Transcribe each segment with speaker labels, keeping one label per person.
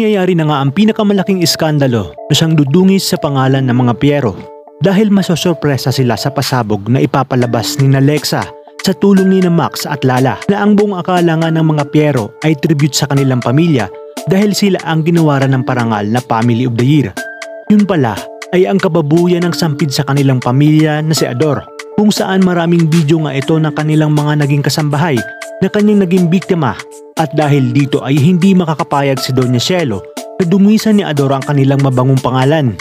Speaker 1: mangyayari na nga ang pinakamalaking iskandalo na siyang dudungis sa pangalan ng mga Piero dahil masosorpresa sila sa pasabog na ipapalabas ni Lexa sa tulong ni Max at Lala na ang buong akala nga ng mga Piero ay tribute sa kanilang pamilya dahil sila ang ginawaran ng parangal na Family of the Year. Yun pala ay ang kababuyan ng sampid sa kanilang pamilya na si Ador, kung saan maraming video nga ito ng kanilang mga naging kasambahay na kanyang naging biktima, at dahil dito ay hindi makakapayag si Doña Cielo na dungisan ni Ador ang kanilang mabangong pangalan.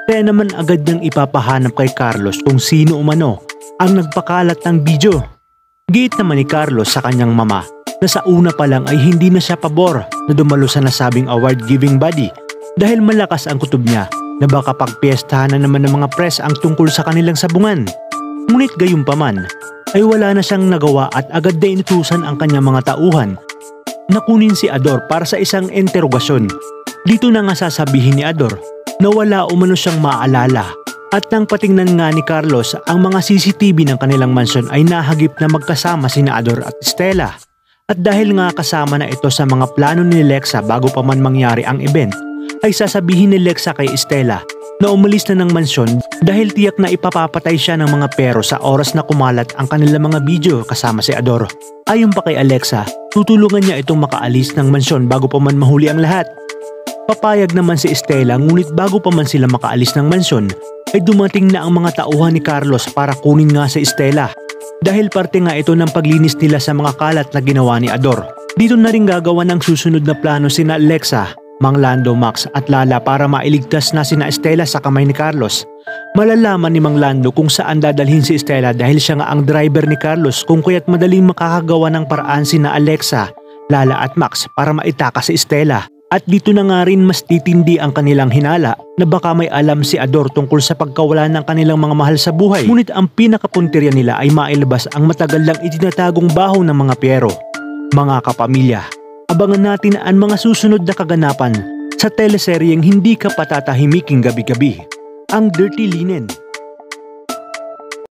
Speaker 1: Kaya naman agad niyang ipapahanap kay Carlos kung sino umano ang nagpakalat ng video. Giit naman ni Carlos sa kanyang mama na sa una pa lang ay hindi na siya pabor na dumalo sa nasabing award-giving body dahil malakas ang kutob niya na baka pagpiestahan na naman ng mga press ang tungkol sa kanilang sabungan. Ngunit gayunpaman ay wala na siyang nagawa at agad na inutusan ang kanyang mga tauhan na kunin si Ador para sa isang interogasyon. Dito na nga sasabihin ni Ador na wala umano siyang maalala, at nang patingnan nga ni Carlos ang mga CCTV ng kanilang mansyon ay nahagip na magkasama sina Ador at Stella. At dahil nga kasama na ito sa mga plano ni Lexa bago pa man mangyari ang event, ay sasabihin ni Lexa kay Stella na umalis na ng mansyon dahil tiyak na ipapapatay siya ng mga Pero sa oras na kumalat ang kanilang mga video kasama si Ador. Ayon pa kay Alexa, tutulungan niya itong makaalis ng mansyon bago pa man mahuli ang lahat. Papayag naman si Stella, ngunit bago pa man sila makaalis ng mansyon ay dumating na ang mga tauhan ni Carlos para kunin nga si Stella dahil parte nga ito ng paglinis nila sa mga kalat na ginawa ni Ador. Dito na rin gagawa ng susunod na plano sina Lexa, Mang Lando, Max at Lala para mailigtas na sina Stella sa kamay ni Carlos. Malalaman ni Mang Lando kung saan dadalhin si Stella dahil siya nga ang driver ni Carlos, kung kaya't madaling makakagawa ng paraan sina Alexa, Lala at Max para maitakas si Stella. At dito na nga rin mas titindi ang kanilang hinala na baka may alam si Ador tungkol sa pagkawala ng kanilang mga mahal sa buhay. Ngunit ang pinakapuntirya nila ay mailabas ang matagal lang itinatagong baho ng mga Piero. Mga kapamilya, abangan natin ang mga susunod na kaganapan sa teleseryeng hindi ka patatahimiking gabi-gabi, ang Dirty Linen.